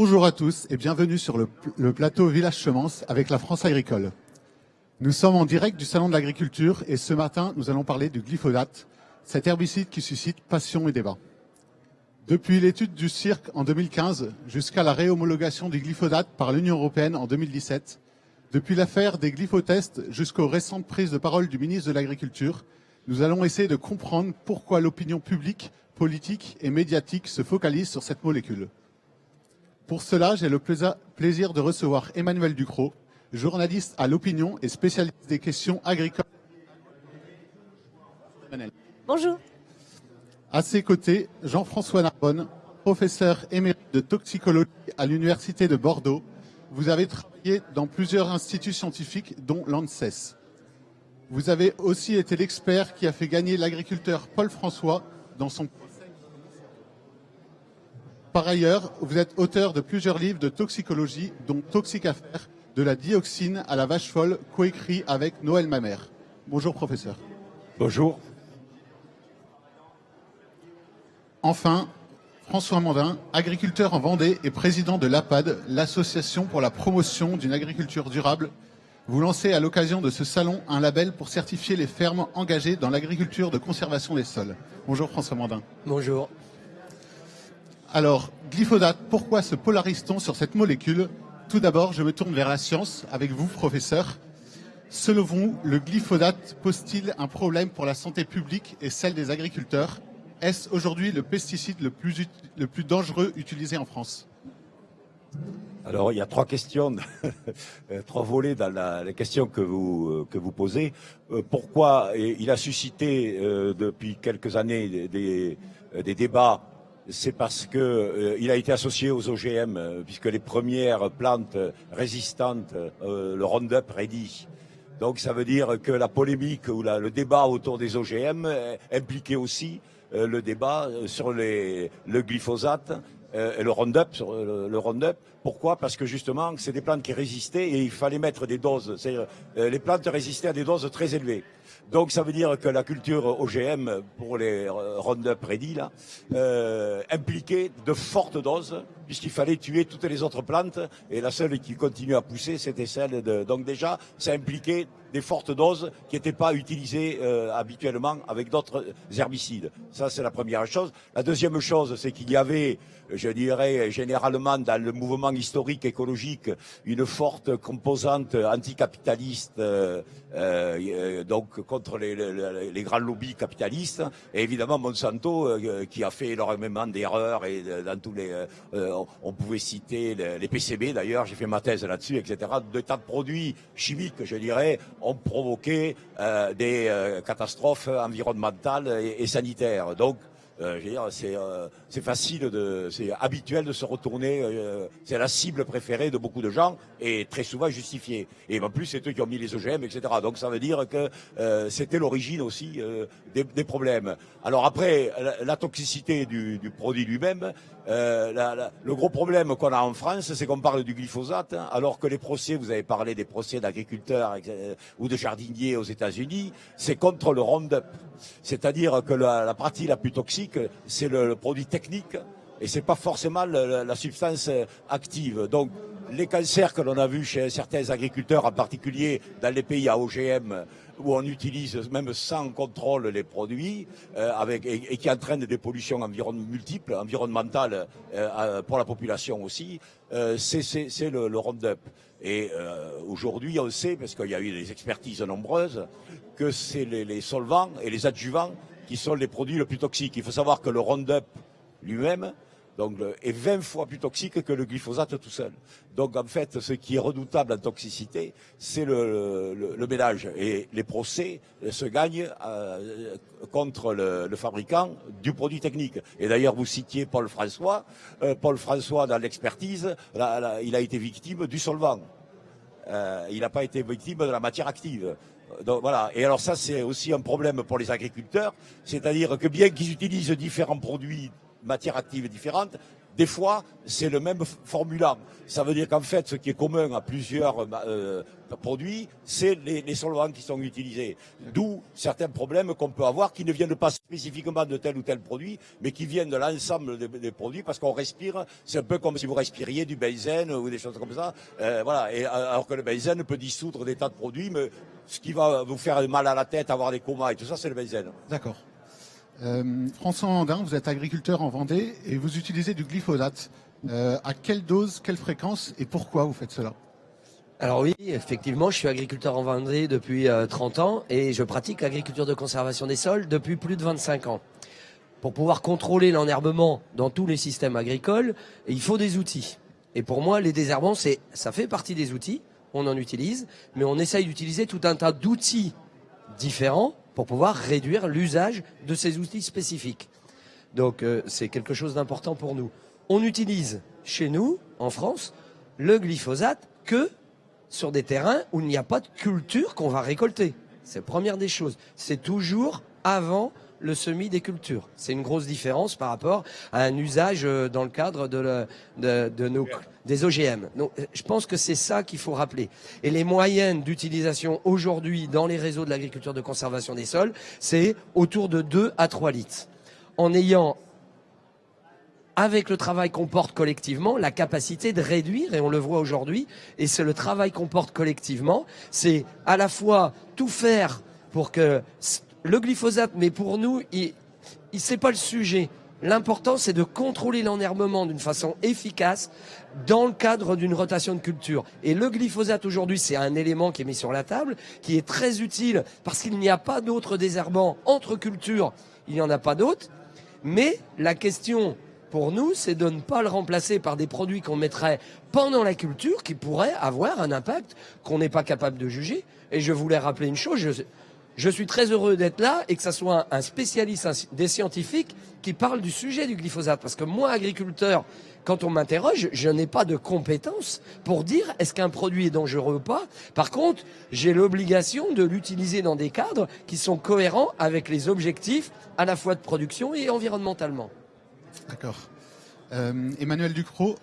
Bonjour à tous et bienvenue sur le plateau Village Semence avec la France agricole. Nous sommes en direct du Salon de l'Agriculture et ce matin, nous allons parler du glyphosate, cet herbicide qui suscite passion et débat. Depuis l'étude du cirque en 2015 jusqu'à la réhomologation du glyphosate par l'Union européenne en 2017, depuis l'affaire des glyphotests jusqu'aux récentes prises de parole du ministre de l'Agriculture, nous allons essayer de comprendre pourquoi l'opinion publique, politique et médiatique se focalise sur cette molécule. Pour cela, j'ai le plaisir de recevoir Emmanuel Ducrot, journaliste à l'Opinion et spécialiste des questions agricoles. Bonjour. À ses côtés, Jean-François Narbonne, professeur émérite de toxicologie à l'Université de Bordeaux. Vous avez travaillé dans plusieurs instituts scientifiques, dont l'ANSES. Vous avez aussi été l'expert qui a fait gagner l'agriculteur Paul François dans son... Par ailleurs, vous êtes auteur de plusieurs livres de toxicologie, dont Toxicaffaires, de la dioxine à la vache folle, coécrit avec Noël Mamère. Bonjour professeur. Bonjour. Enfin, François Mandin, agriculteur en Vendée et président de l'APAD, l'association pour la promotion d'une agriculture durable. Vous lancez à l'occasion de ce salon un label pour certifier les fermes engagées dans l'agriculture de conservation des sols. Bonjour François Mandin. Bonjour. Alors, glyphosate, pourquoi se polarise-t-on sur cette molécule? Tout d'abord, je me tourne vers la science, avec vous, professeur. Selon vous, le glyphosate pose-t-il un problème pour la santé publique et celle des agriculteurs? Est-ce aujourd'hui le pesticide le plus dangereux utilisé en France? Alors, il y a trois questions, trois volets dans la question que vous posez. Pourquoi il a suscité depuis quelques années des débats? C'est parce que il a été associé aux OGM, puisque les premières plantes résistantes, le Roundup Ready. Donc ça veut dire que la polémique ou le débat autour des OGM impliquait aussi le débat sur le glyphosate et le Roundup, sur le Roundup. Pourquoi? Parce que justement, c'est des plantes qui résistaient et il fallait mettre des doses. C'est-à-dire, les plantes résistaient à des doses très élevées. Donc ça veut dire que la culture OGM pour les Roundup Ready là impliquait de fortes doses puisqu'il fallait tuer toutes les autres plantes et la seule qui continue à pousser c'était celle de... Donc déjà ça impliquait des fortes doses qui n'étaient pas utilisées habituellement avec d'autres herbicides. Ça c'est la première chose. La deuxième chose c'est qu'il y avait, je dirais généralement dans le mouvement historique écologique, une forte composante anticapitaliste donc contre les grands lobbies capitalistes et évidemment Monsanto qui a fait énormément d'erreurs et dans tous les on pouvait citer les PCB d'ailleurs, j'ai fait ma thèse là-dessus, etc. De tas de produits chimiques, je dirais, ont provoqué des catastrophes environnementales et sanitaires. Donc je veux dire, c'est facile, c'est habituel de se retourner. C'est la cible préférée de beaucoup de gens et très souvent justifiée. Et en plus, c'est eux qui ont mis les OGM, etc. Donc ça veut dire que c'était l'origine aussi des problèmes. Alors après, la toxicité du produit lui-même, le gros problème qu'on a en France, c'est qu'on parle du glyphosate, alors que les procès, vous avez parlé des procès d'agriculteurs ou de jardiniers aux États-Unis, c'est contre le Roundup. C'est-à-dire que la partie la plus toxique, c'est le produit technique et c'est pas forcément la substance active. Donc, les cancers que l'on a vus chez certains agriculteurs, en particulier dans les pays à OGM, où on utilise même sans contrôle les produits, et qui entraînent des pollutions multiples, environnementales pour la population aussi, c'est le Roundup. Et aujourd'hui, on sait, parce qu'il y a eu des expertises nombreuses, que c'est les solvants et les adjuvants qui sont les produits les plus toxiques. Il faut savoir que le Roundup lui-même est 20 fois plus toxique que le glyphosate tout seul. Donc en fait, ce qui est redoutable en toxicité, c'est le mélange. Et les procès se gagnent contre le fabricant du produit technique. Et d'ailleurs, vous citiez Paul François. Paul François, dans l'expertise, il a été victime du solvant. Il n'a pas été victime de la matière active. Donc voilà. Et alors ça, c'est aussi un problème pour les agriculteurs. C'est-à-dire que bien qu'ils utilisent différents produits, matières actives différentes, Des fois, c'est le même formulant. Ça veut dire qu'en fait, ce qui est commun à plusieurs produits, c'est les solvants qui sont utilisés. D'où certains problèmes qu'on peut avoir qui ne viennent pas spécifiquement de tel ou tel produit, mais qui viennent de l'ensemble des produits, parce qu'on respire, c'est un peu comme si vous respiriez du benzène ou des choses comme ça. Voilà. Et alors que le benzène peut dissoudre des tas de produits, mais ce qui va vous faire mal à la tête, avoir des comas et tout ça, c'est le benzène. D'accord. François Andin, vous êtes agriculteur en Vendée et vous utilisez du glyphosate. À quelle dose, quelle fréquence et pourquoi vous faites cela? Alors oui, effectivement, je suis agriculteur en Vendée depuis 30 ans et je pratique l'agriculture de conservation des sols depuis plus de 25 ans. Pour pouvoir contrôler l'enherbement dans tous les systèmes agricoles, il faut des outils. Et pour moi, les désherbants, ça fait partie des outils, on en utilise, mais on essaye d'utiliser tout un tas d'outils différents pour pouvoir réduire l'usage de ces outils spécifiques. Donc c'est quelque chose d'important pour nous. On utilise chez nous, en France, le glyphosate que sur des terrains où il n'y a pas de culture qu'on va récolter. C'est la première des choses. C'est toujours avant le semis des cultures. C'est une grosse différence par rapport à un usage dans le cadre des OGM. Donc, je pense que c'est ça qu'il faut rappeler. Et les moyennes d'utilisation aujourd'hui dans les réseaux de l'agriculture de conservation des sols, c'est autour de 2 à 3 litres. En ayant, avec le travail qu'on porte collectivement, la capacité de réduire, et on le voit aujourd'hui, et c'est le travail qu'on porte collectivement, c'est à la fois tout faire pour que le glyphosate, mais pour nous, c'est pas le sujet. L'important, c'est de contrôler l'enherbement d'une façon efficace dans le cadre d'une rotation de culture. Et le glyphosate, aujourd'hui, c'est un élément qui est mis sur la table, qui est très utile parce qu'il n'y a pas d'autres désherbants entre cultures. Il n'y en a pas d'autres. Mais la question pour nous, c'est de ne pas le remplacer par des produits qu'on mettrait pendant la culture qui pourraient avoir un impact qu'on n'est pas capable de juger. Et je voulais rappeler une chose, je suis très heureux d'être là et que ça soit un spécialiste, des scientifiques qui parlent du sujet du glyphosate. Parce que moi, agriculteur, quand on m'interroge, je n'ai pas de compétences pour dire est-ce qu'un produit est dangereux ou pas. Par contre, j'ai l'obligation de l'utiliser dans des cadres qui sont cohérents avec les objectifs à la fois de production et environnementalement. D'accord. Emmanuel Ducrot,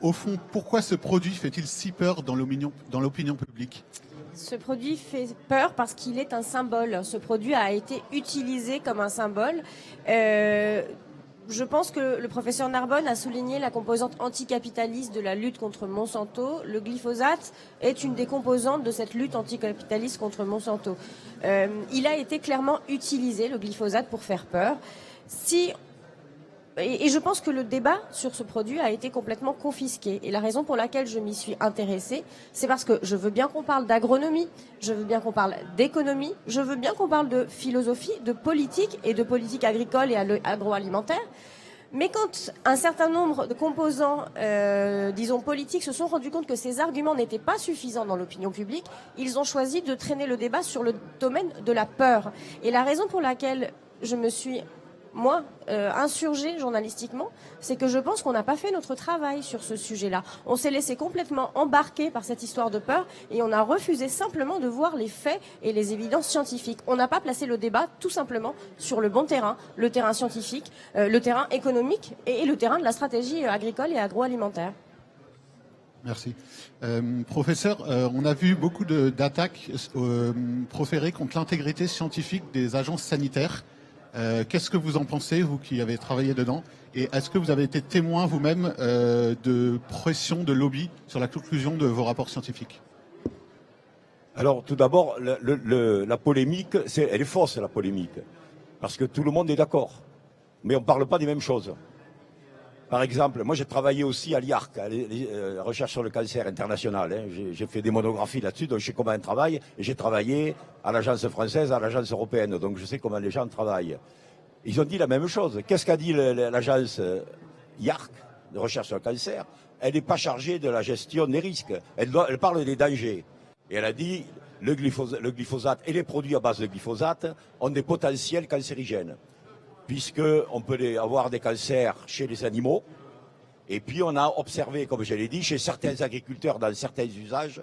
au fond, pourquoi ce produit fait-il si peur dans l'opinion publique ? Ce produit fait peur parce qu'il est un symbole. Ce produit a été utilisé comme un symbole. Je pense que le professeur Narbonne a souligné la composante anticapitaliste de la lutte contre Monsanto. Le glyphosate est une des composantes de cette lutte anticapitaliste contre Monsanto. Il a été clairement utilisé, le glyphosate, pour faire peur. Et je pense que le débat sur ce produit a été complètement confisqué. Et la raison pour laquelle je m'y suis intéressée, c'est parce que je veux bien qu'on parle d'agronomie, je veux bien qu'on parle d'économie, je veux bien qu'on parle de philosophie, de politique et de politique agricole et agroalimentaire. Mais quand un certain nombre de composants, disons politiques, se sont rendus compte que ces arguments n'étaient pas suffisants dans l'opinion publique, ils ont choisi de traîner le débat sur le domaine de la peur. Et la raison pour laquelle je me suis insurgée journalistiquement, c'est que je pense qu'on n'a pas fait notre travail sur ce sujet-là. On s'est laissé complètement embarquer par cette histoire de peur et on a refusé simplement de voir les faits et les évidences scientifiques. On n'a pas placé le débat tout simplement sur le bon terrain, le terrain scientifique, le terrain économique et le terrain de la stratégie agricole et agroalimentaire. Merci. Professeur, on a vu beaucoup d'attaques proférées contre l'intégrité scientifique des agences sanitaires. Qu'est-ce que vous en pensez, vous qui avez travaillé dedans? Et est-ce que vous avez été témoin vous-même de pression, de lobby sur la conclusion de vos rapports scientifiques? Alors, tout d'abord, la polémique, elle est fausse, la polémique. Parce que tout le monde est d'accord. Mais on ne parle pas des mêmes choses. Par exemple, moi j'ai travaillé aussi à l'IARC, la recherche sur le cancer international. J'ai fait des monographies là-dessus, donc je sais comment on travaille. Et j'ai travaillé à l'agence française, à l'agence européenne, donc je sais comment les gens travaillent. Ils ont dit la même chose. Qu'est-ce qu'a dit l'agence IARC, de recherche sur le cancer? Elle n'est pas chargée de la gestion des risques. Elle parle des dangers. Et elle a dit le glyphosate et les produits à base de glyphosate ont des potentiels cancérigènes, puisqu'on peut avoir des cancers chez les animaux. Et puis on a observé, comme je l'ai dit, chez certains agriculteurs, dans certains usages,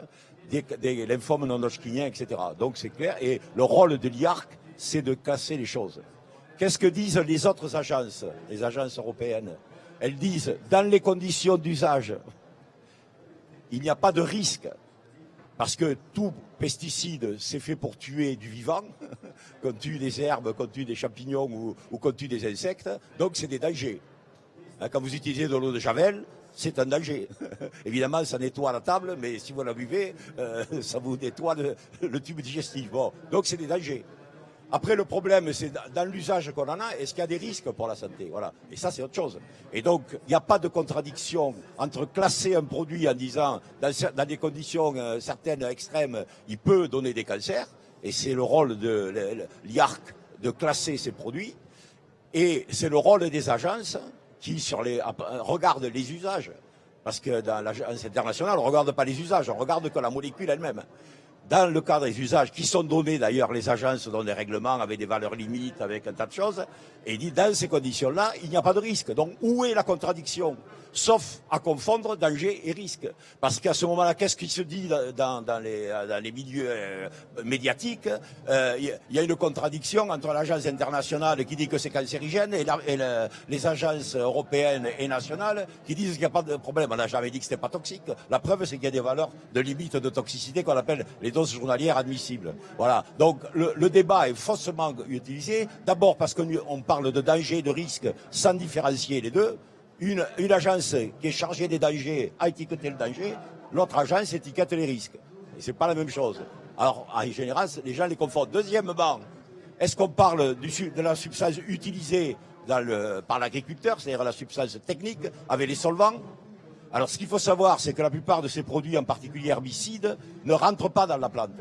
des lymphomes non-hodgkiniens, etc. Donc c'est clair. Et le rôle de l'IARC, c'est de casser les choses. Qu'est-ce que disent les autres agences, les agences européennes? elles disent, dans les conditions d'usage, il n'y a pas de risque, parce que tout pesticide, c'est fait pour tuer du vivant, qu'on tue des herbes, qu'on tue des champignons ou qu'on tue des insectes, donc c'est des dangers. Quand vous utilisez de l'eau de Javel, c'est un danger. Évidemment, ça nettoie la table, mais si vous la buvez, ça vous nettoie le tube digestif. Bon, donc c'est des dangers. Après, le problème, c'est dans l'usage qu'on en a, est-ce qu'il y a des risques pour la santé? Voilà. Et ça, c'est autre chose. Et donc, il n'y a pas de contradiction entre classer un produit en disant, dans des conditions certaines extrêmes, il peut donner des cancers, et c'est le rôle de l'IARC de classer ces produits, et c'est le rôle des agences qui regardent les usages. Parce que dans l'agence internationale, on ne regarde pas les usages, on regarde que la molécule elle-même. Dans le cadre des usages, qui sont donnés d'ailleurs, les agences donnent des règlements avec des valeurs limites, avec un tas de choses, et dit dans ces conditions-là, il n'y a pas de risque. Donc où est la contradiction? Sauf à confondre danger et risque. Parce qu'à ce moment-là, qu'est-ce qui se dit dans les milieux médiatiques? Il y a une contradiction entre l'agence internationale qui dit que c'est cancérigène et les agences européennes et nationales qui disent qu'il n'y a pas de problème. On n'a jamais dit que c'était pas toxique. La preuve, c'est qu'il y a des valeurs de limite de toxicité qu'on appelle les doses journalières admissibles. Voilà. Donc le débat est faussement utilisé. D'abord parce qu'on parle de danger et de risque sans différencier les deux. Une agence qui est chargée des dangers a étiqueté le danger, l'autre agence étiquette les risques. Et c'est pas la même chose. Alors, en général, les gens les confondent. Deuxièmement, est-ce qu'on parle de la substance utilisée par l'agriculteur, c'est-à-dire la substance technique, avec les solvants? Alors, ce qu'il faut savoir, c'est que la plupart de ces produits, en particulier herbicides, ne rentrent pas dans la plante.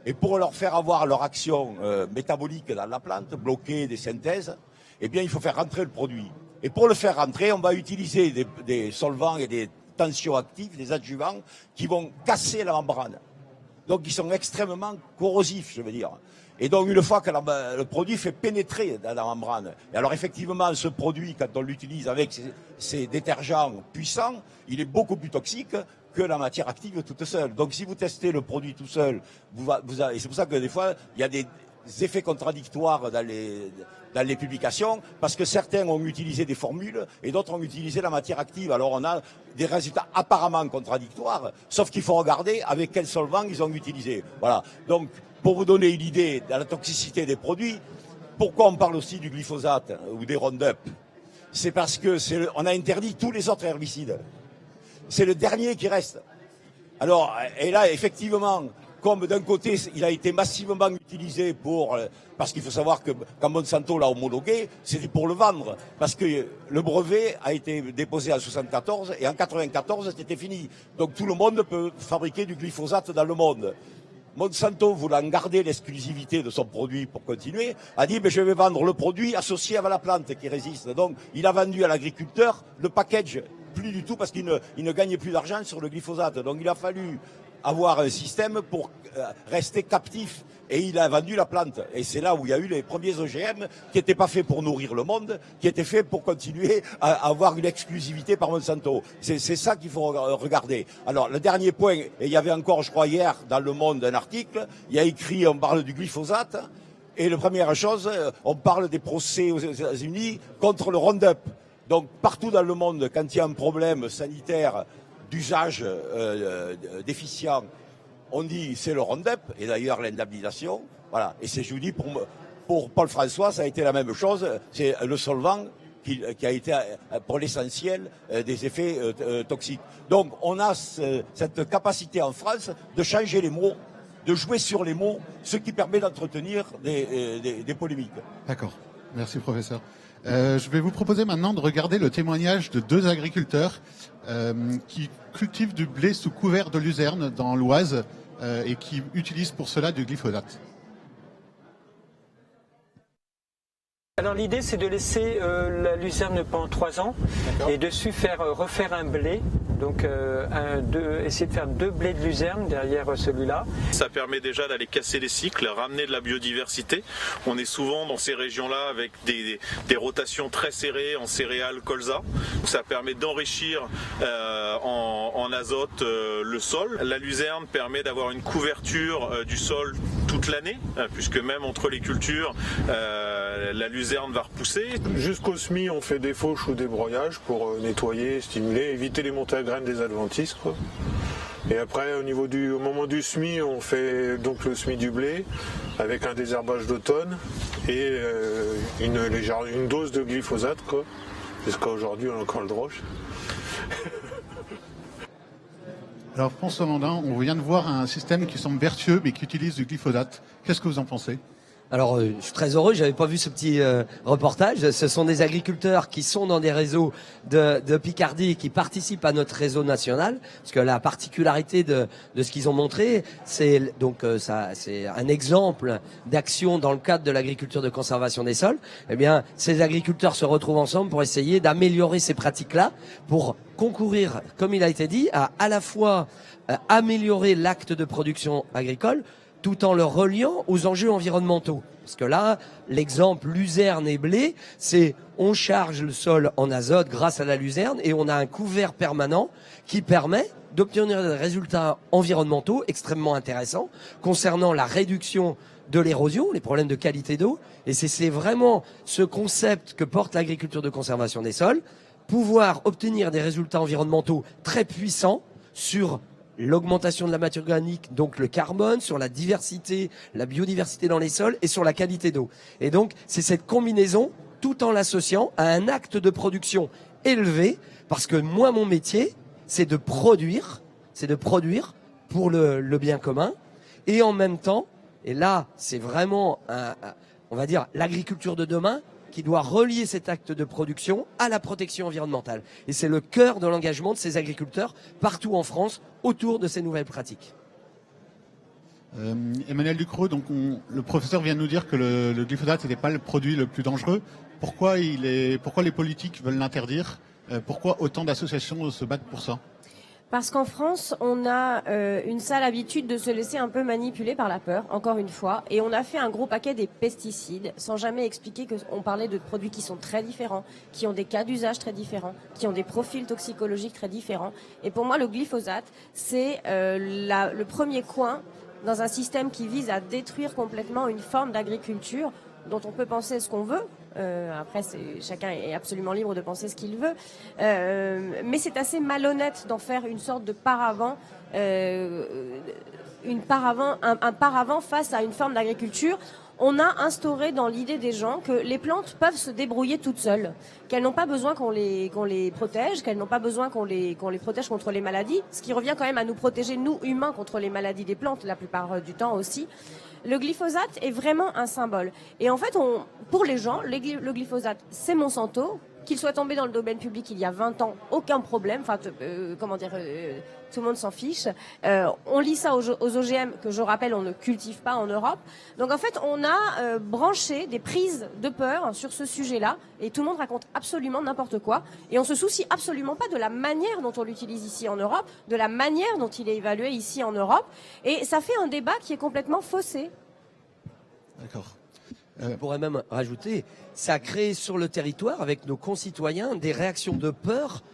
Et pour leur faire avoir leur action métabolique dans la plante, bloquer des synthèses, eh bien, il faut faire rentrer le produit. Et pour le faire rentrer, on va utiliser des solvants et des tensioactifs, des adjuvants, qui vont casser la membrane. Donc, ils sont extrêmement corrosifs, je veux dire. Et donc, une fois que le produit fait pénétrer dans la membrane, et alors effectivement, ce produit, quand on l'utilise avec ces détergents puissants, il est beaucoup plus toxique que la matière active toute seule. Donc, si vous testez le produit tout seul, et c'est pour ça que des fois, il y a des effets contradictoires dans les publications, parce que certains ont utilisé des formules et d'autres ont utilisé la matière active. Alors on a des résultats apparemment contradictoires, sauf qu'il faut regarder avec quel solvant ils ont utilisé. Voilà. Donc, pour vous donner une idée de la toxicité des produits, pourquoi on parle aussi du glyphosate ou des Roundup? C'est parce que on a interdit tous les autres herbicides. C'est le dernier qui reste. Alors, et là, effectivement, comme d'un côté, il a été massivement utilisé parce qu'il faut savoir que quand Monsanto l'a homologué, c'était pour le vendre. Parce que le brevet a été déposé en 74 et en 94, c'était fini. Donc tout le monde peut fabriquer du glyphosate dans le monde. Monsanto, voulant garder l'exclusivité de son produit pour continuer, a dit je vais vendre le produit associé avec la plante qui résiste. Donc il a vendu à l'agriculteur le package, plus du tout parce qu'il ne gagnait plus d'argent sur le glyphosate. Donc il a fallu avoir un système pour rester captif. Et il a vendu la plante. Et c'est là où il y a eu les premiers OGM qui n'étaient pas faits pour nourrir le monde, qui étaient faits pour continuer à avoir une exclusivité par Monsanto. C'est ça qu'il faut regarder. Alors, le dernier point, et il y avait encore, je crois, hier, dans Le Monde, un article, il y a écrit, on parle du glyphosate, et la première chose, on parle des procès aux États-Unis contre le Roundup. Donc, partout dans le monde, quand il y a un problème sanitaire d'usage déficient, on dit c'est le Roundup, et d'ailleurs l'indemnisation, voilà. Et je vous dis, pour Paul François, ça a été la même chose, c'est le solvant qui a été, pour l'essentiel, des effets toxiques. Donc on a cette capacité en France de changer les mots, de jouer sur les mots, ce qui permet d'entretenir des polémiques. D'accord, merci professeur. Je vais vous proposer maintenant de regarder le témoignage de deux agriculteurs qui cultivent du blé sous couvert de luzerne dans l'Oise et qui utilisent pour cela du glyphosate. Alors l'idée c'est de laisser la luzerne pendant 3 ans et dessus refaire un blé, donc essayer de faire 2 blés de luzerne derrière celui-là. Ça permet déjà d'aller casser les cycles, ramener de la biodiversité. On est souvent dans ces régions-là avec des rotations très serrées en céréales colza. Ça permet d'enrichir en azote le sol. La luzerne permet d'avoir une couverture du sol toute l'année, puisque même entre les cultures, la luzerne va repousser. Jusqu'au semis, on fait des fauches ou des broyages pour nettoyer, stimuler, éviter les montées à graines des adventices, quoi. Et après, au moment du semis, on fait donc le semis du blé avec un désherbage d'automne et une dose de glyphosate, quoi. Jusqu'à aujourd'hui, on a encore le droche. Alors François Mandin, on vient de voir un système qui semble vertueux mais qui utilise du glyphosate. Qu'est-ce que vous en pensez ? Alors, je suis très heureux, j'avais pas vu ce petit reportage. Ce sont des agriculteurs qui sont dans des réseaux de Picardie et qui participent à notre réseau national. Parce que la particularité de ce qu'ils ont montré, c'est donc c'est un exemple d'action dans le cadre de l'agriculture de conservation des sols. Eh bien, ces agriculteurs se retrouvent ensemble pour essayer d'améliorer ces pratiques-là, pour concourir, comme il a été dit, à la fois améliorer l'acte de production agricole, tout en le reliant aux enjeux environnementaux. Parce que là, l'exemple luzerne et blé, c'est on charge le sol en azote grâce à la luzerne et on a un couvert permanent qui permet d'obtenir des résultats environnementaux extrêmement intéressants concernant la réduction de l'érosion, les problèmes de qualité d'eau. Et c'est vraiment ce concept que porte l'agriculture de conservation des sols, pouvoir obtenir des résultats environnementaux très puissants sur l'augmentation de la matière organique, donc le carbone, sur la diversité, la biodiversité dans les sols et sur la qualité d'eau. Et donc, c'est cette combinaison, tout en l'associant à un acte de production élevé, parce que moi, mon métier, c'est de produire pour le bien commun, et en même temps, et là, c'est vraiment, on va dire, l'agriculture de demain, qui doit relier cet acte de production à la protection environnementale. Et c'est le cœur de l'engagement de ces agriculteurs partout en France autour de ces nouvelles pratiques. Emmanuel Ducrot, donc le professeur vient de nous dire que le glyphosate n'était pas le produit le plus dangereux. Pourquoi les politiques veulent l'interdire ? Pourquoi autant d'associations se battent pour ça ? Parce qu'en France, on a une sale habitude de se laisser un peu manipuler par la peur, encore une fois, et on a fait un gros paquet des pesticides, sans jamais expliquer qu'on parlait de produits qui sont très différents, qui ont des cas d'usage très différents, qui ont des profils toxicologiques très différents. Et pour moi, le glyphosate, c'est le premier coin dans un système qui vise à détruire complètement une forme d'agriculture dont on peut penser ce qu'on veut. Après, chacun est absolument libre de penser ce qu'il veut. Mais c'est assez malhonnête d'en faire une sorte de paravent, un paravent face à une forme d'agriculture. On a instauré dans l'idée des gens que les plantes peuvent se débrouiller toutes seules, qu'elles n'ont pas besoin qu'on les protège, qu'elles n'ont pas besoin qu'on les protège contre les maladies, ce qui revient quand même à nous protéger, nous, humains, contre les maladies des plantes, la plupart du temps aussi. Le glyphosate est vraiment un symbole. Et en fait, pour les gens, le glyphosate, c'est Monsanto. Qu'il soit tombé dans le domaine public il y a 20 ans, aucun problème. Enfin, tout le monde s'en fiche. On lit ça aux OGM, que je rappelle, on ne cultive pas en Europe. Donc en fait, on a branché des prises de peur sur ce sujet-là, et tout le monde raconte absolument n'importe quoi. Et on se soucie absolument pas de la manière dont on l'utilise ici en Europe, de la manière dont il est évalué ici en Europe. Et ça fait un débat qui est complètement faussé. D'accord. On pourrait même rajouter, ça a créé sur le territoire, avec nos concitoyens, des réactions de peur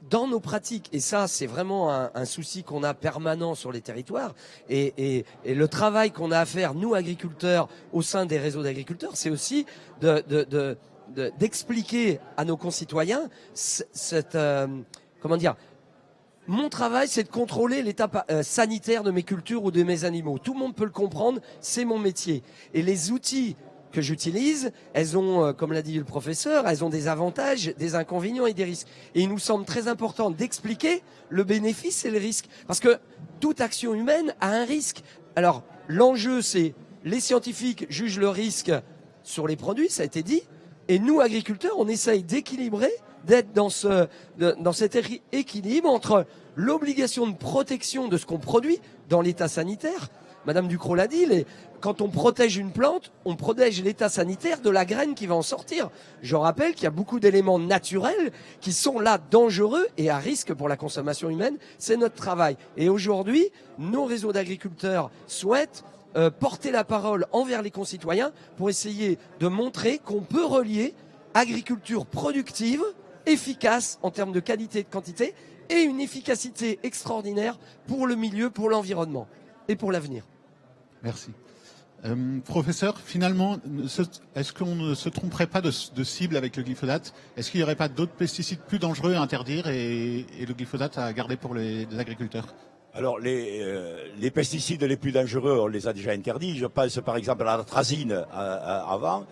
dans nos pratiques. Et ça, c'est vraiment un souci qu'on a permanent sur les territoires. Et le travail qu'on a à faire, nous, agriculteurs, au sein des réseaux d'agriculteurs, c'est aussi d'expliquer à nos concitoyens mon travail, c'est de contrôler l'état sanitaire de mes cultures ou de mes animaux. Tout le monde peut le comprendre, c'est mon métier. Et les outils que j'utilise, elles ont, comme l'a dit le professeur, elles ont des avantages, des inconvénients et des risques. Et il nous semble très important d'expliquer le bénéfice et le risque. Parce que toute action humaine a un risque. Alors, l'enjeu, c'est les scientifiques jugent le risque sur les produits, ça a été dit. Et nous, agriculteurs, on essaye d'équilibrer, d'être dans cet équilibre entre l'obligation de protection de ce qu'on produit dans l'état sanitaire. Madame Ducrot l'a dit, quand on protège une plante, on protège l'état sanitaire de la graine qui va en sortir. Je rappelle qu'il y a beaucoup d'éléments naturels qui sont là dangereux et à risque pour la consommation humaine. C'est notre travail. Et aujourd'hui, nos réseaux d'agriculteurs souhaitent porter la parole envers les concitoyens pour essayer de montrer qu'on peut relier agriculture productive, efficace en termes de qualité et de quantité, et une efficacité extraordinaire pour le milieu, pour l'environnement et pour l'avenir. Merci. Professeur, finalement, est-ce qu'on ne se tromperait pas de cible avec le glyphosate? Est-ce qu'il n'y aurait pas d'autres pesticides plus dangereux à interdire et le glyphosate à garder pour les agriculteurs? Alors, les pesticides les plus dangereux, on les a déjà interdits. Je pense par exemple à l'atrazine avant.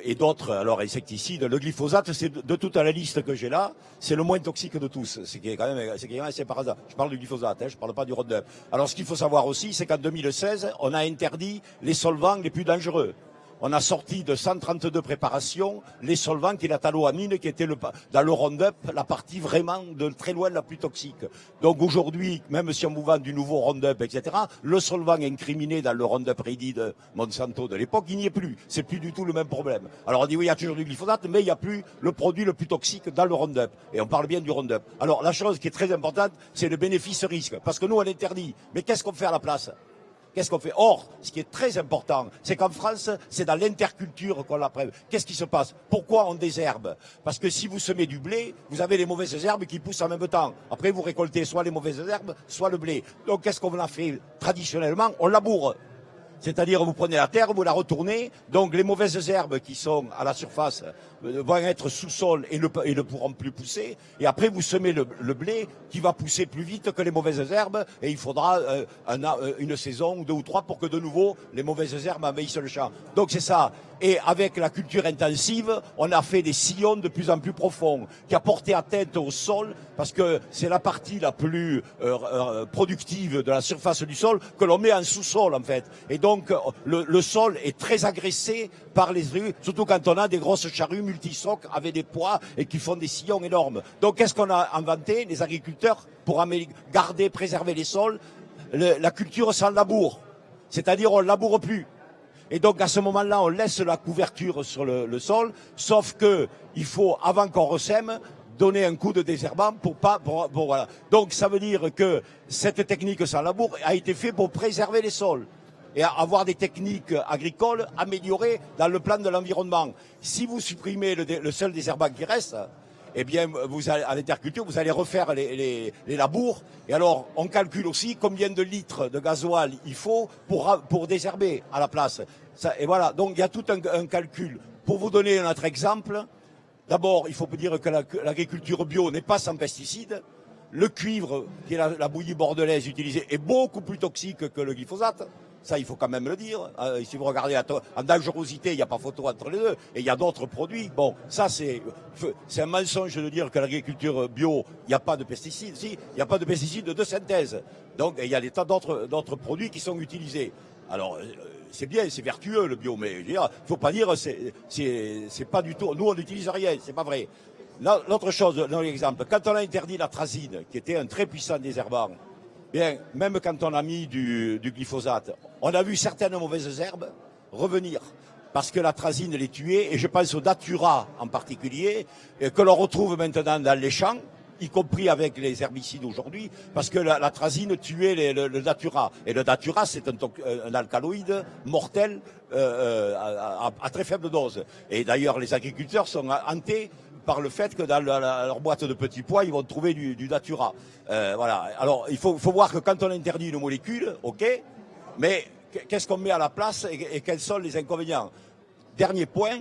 Et d'autres, alors insecticides. Le glyphosate, c'est de toute la liste que j'ai là, c'est le moins toxique de tous. C'est quand même assez par hasard. Je parle du glyphosate, je parle pas du Roundup. Alors, ce qu'il faut savoir aussi, c'est qu'en 2016, on a interdit les solvants les plus dangereux. On a sorti de 132 préparations les solvants qui est la taloamine, qui était dans le Roundup la partie vraiment de très loin la plus toxique. Donc aujourd'hui, même si on vous vend du nouveau Roundup, etc., le solvant incriminé dans le Roundup Ready de Monsanto de l'époque, il n'y est plus. C'est plus du tout le même problème. Alors on dit oui, il y a toujours du glyphosate, mais il n'y a plus le produit le plus toxique dans le Roundup. Et on parle bien du Roundup. Alors la chose qui est très importante, c'est le bénéfice-risque. Parce que nous, on interdit. Mais qu'est-ce qu'on fait à la place ? Qu'est-ce qu'on fait? Or, ce qui est très important, c'est qu'en France, c'est dans l'interculture qu'on l'apprend. Qu'est-ce qui se passe? Pourquoi on désherbe? Parce que si vous semez du blé, vous avez les mauvaises herbes qui poussent en même temps. Après, vous récoltez soit les mauvaises herbes, soit le blé. Donc, qu'est-ce qu'on a fait traditionnellement? On laboure. C'est-à-dire, vous prenez la terre, vous la retournez. Donc, les mauvaises herbes qui sont à la surface vont être sous-sol et ne pourront plus pousser. Et après, vous semez le blé qui va pousser plus vite que les mauvaises herbes. Et il faudra une saison, 2 ou 3, pour que de nouveau, les mauvaises herbes envahissent le champ. Donc, c'est ça. Et avec la culture intensive, on a fait des sillons de plus en plus profonds qui a porté atteinte au sol parce que c'est la partie la plus productive de la surface du sol que l'on met en sous-sol en fait. Et donc le sol est très agressé par les rues, surtout quand on a des grosses charrues multisocs avec des poids et qui font des sillons énormes. Donc qu'est-ce qu'on a inventé, les agriculteurs, pour garder, préserver les sols? La culture sans labour, c'est-à-dire on ne laboure plus. Et donc à ce moment-là, on laisse la couverture sur le sol, sauf que il faut, avant qu'on ressème, donner un coup de désherbant pour voilà. Donc ça veut dire que cette technique sans labour a été faite pour préserver les sols et avoir des techniques agricoles améliorées dans le plan de l'environnement. Si vous supprimez le seul désherbant qui reste, eh bien, vous allez, à l'interculture, vous allez refaire les labours. Et alors, on calcule aussi combien de litres de gasoil il faut pour désherber à la place. Et voilà, donc il y a tout un calcul. Pour vous donner un autre exemple, d'abord, il faut dire que l'agriculture bio n'est pas sans pesticides. Le cuivre, qui est la bouillie bordelaise utilisée, est beaucoup plus toxique que le glyphosate. Ça, il faut quand même le dire. Si vous regardez en dangerosité, il n'y a pas photo entre les deux. Et il y a d'autres produits. Bon, ça, c'est un mensonge de dire que l'agriculture bio, il n'y a pas de pesticides. Si, il n'y a pas de pesticides de synthèse. Donc, il y a des tas d'autres produits qui sont utilisés. Alors, c'est bien, c'est vertueux le bio, mais je veux dire, faut pas dire, c'est pas du tout. Nous, on n'utilise rien, c'est pas vrai. L'autre chose, dans l'exemple, quand on a interdit l'atrazine, qui était un très puissant désherbant, bien, même quand on a mis du glyphosate, on a vu certaines mauvaises herbes revenir parce que l'atrazine les tuait, et je pense au datura en particulier, que l'on retrouve maintenant dans les champs, y compris avec les herbicides aujourd'hui, parce que l'atrazine tuait le datura. Et le datura, c'est un alcaloïde mortel à très faible dose. Et d'ailleurs, les agriculteurs sont hantés par le fait que dans leur boîte de petits pois, ils vont trouver du datura. Voilà. Alors, il faut voir que quand on interdit une molécule, ok, mais qu'est-ce qu'on met à la place et quels sont les inconvénients? Dernier point.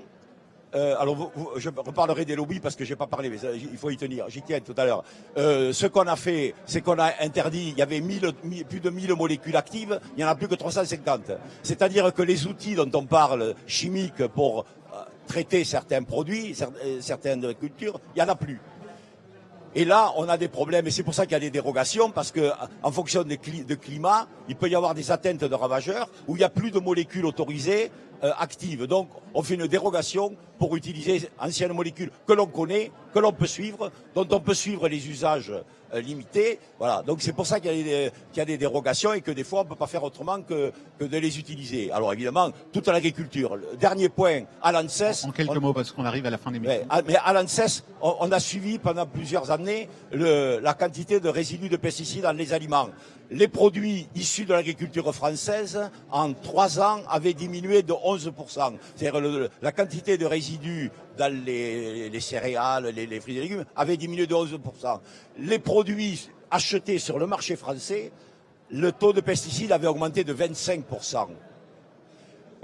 Alors, je reparlerai des lobbies parce que j'ai pas parlé, mais il faut y tenir. J'y tiens tout à l'heure. Ce qu'on a fait, c'est qu'on a interdit. Il y avait plus de 1000 molécules actives. Il y en a plus que 350. C'est-à-dire que les outils dont on parle chimiques pour traiter certains produits, certaines cultures, il y en a plus. Et là, on a des problèmes, et c'est pour ça qu'il y a des dérogations, parce que en fonction de climat, il peut y avoir des atteintes de ravageurs où il n'y a plus de molécules autorisées actives. Donc, on fait une dérogation pour utiliser anciennes molécules que l'on connaît, que l'on peut suivre, dont on peut suivre les usages limités. Voilà. Donc, c'est pour ça qu'il y a des dérogations et que des fois, on ne peut pas faire autrement que de les utiliser. Alors, évidemment, toute l'agriculture. Le dernier point, à l'ANSES... En quelques mots, parce qu'on arrive à la fin des l'émission. Mais à l'ANSES, on a suivi pendant plusieurs années la quantité de résidus de pesticides dans les aliments. Les produits issus de l'agriculture française, en 3 ans, avaient diminué de 11%. C'est-à-dire la quantité de résidus dans les céréales, les fruits et légumes, avait diminué de 11%. Les produits achetés sur le marché français, le taux de pesticides avait augmenté de 25%.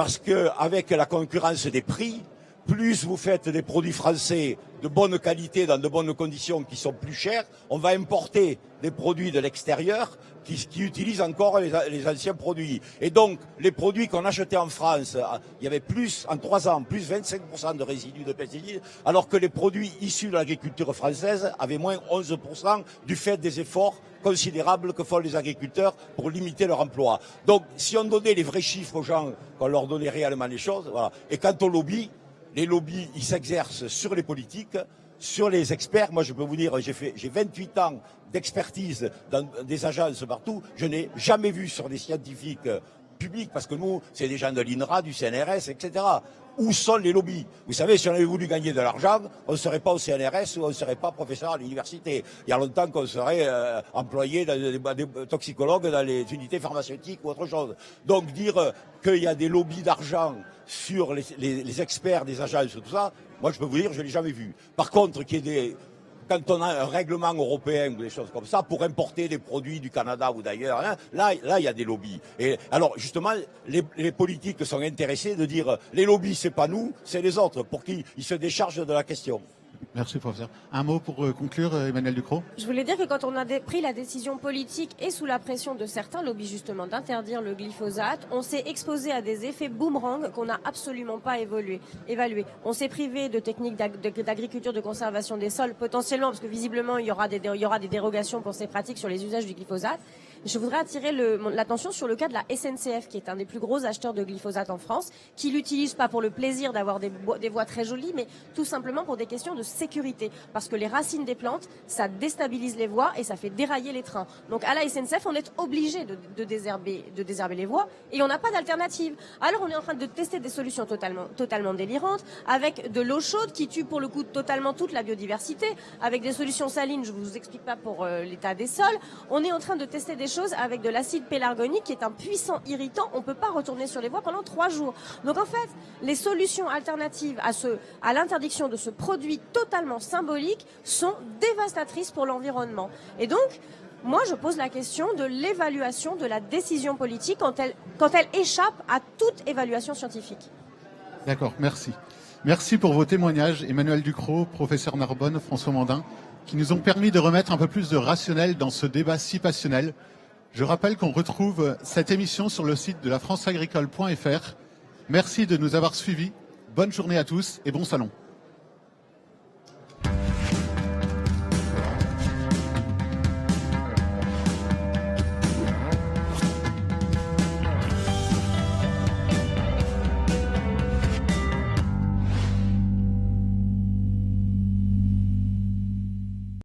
parce que avec la concurrence des prix, plus vous faites des produits français de bonne qualité, dans de bonnes conditions, qui sont plus chers, on va importer des produits de l'extérieur qui utilisent encore les anciens produits. Et donc, les produits qu'on achetait en France, il y avait plus, en 3 ans, plus 25% de résidus de pesticides, alors que les produits issus de l'agriculture française avaient moins 11% du fait des efforts considérables que font les agriculteurs pour limiter leur emploi. Donc, si on donnait les vrais chiffres aux gens, qu'on leur donnait réellement les choses, voilà. Et quant au lobby, les lobbies, ils s'exercent sur les politiques, sur les experts. Moi, je peux vous dire, j'ai 28 ans d'expertise dans des agences partout. Je n'ai jamais vu sur des scientifiques publics, parce que nous, c'est des gens de l'INRA, du CNRS, etc. Où sont les lobbies? Vous savez, si on avait voulu gagner de l'argent, on ne serait pas au CNRS ou on ne serait pas professeur à l'université. Il y a longtemps qu'on serait employé des toxicologues dans les unités pharmaceutiques ou autre chose. Donc dire qu'il y a des lobbies d'argent sur les experts des agences, tout ça, moi je peux vous dire, je ne l'ai jamais vu. Par contre, quand on a un règlement européen ou des choses comme ça, pour importer des produits du Canada ou d'ailleurs, hein, là, il y a des lobbies. Et alors, justement, les politiques sont intéressés de dire, les lobbies, c'est pas nous, c'est les autres, pour qu'ils se déchargent de la question. Merci, professeur. Un mot pour conclure, Emmanuel Ducrot. Je voulais dire que quand on a pris la décision politique et sous la pression de certains lobbies justement d'interdire le glyphosate, on s'est exposé à des effets boomerang qu'on n'a absolument pas évalués. On s'est privé de techniques d'agriculture de conservation des sols potentiellement, parce que visiblement il y aura des dérogations pour ces pratiques sur les usages du glyphosate. Je voudrais attirer l'attention sur le cas de la SNCF, qui est un des plus gros acheteurs de glyphosate en France, qui l'utilise pas pour le plaisir d'avoir des voies très jolies, mais tout simplement pour des questions de sécurité. Parce que les racines des plantes, ça déstabilise les voies et ça fait dérailler les trains. Donc à la SNCF, on est obligé de désherber les voies et on n'a pas d'alternative. Alors on est en train de tester des solutions totalement délirantes, avec de l'eau chaude qui tue pour le coup totalement toute la biodiversité, avec des solutions salines, je vous explique pas pour l'état des sols. On est en train de tester des choses avec de l'acide pélargonique qui est un puissant irritant. On ne peut pas retourner sur les voies pendant 3 jours. Donc en fait, les solutions alternatives à l'interdiction de ce produit totalement symbolique sont dévastatrices pour l'environnement. Et donc, moi, je pose la question de l'évaluation de la décision politique quand elle échappe à toute évaluation scientifique. D'accord, merci. Merci pour vos témoignages, Emmanuel Ducrot, professeur Narbonne, François Mandin, qui nous ont permis de remettre un peu plus de rationnel dans ce débat si passionnel. Je rappelle qu'on retrouve cette émission sur le site de la franceagricole.fr. Merci de nous avoir suivis. Bonne journée à tous et bon salon.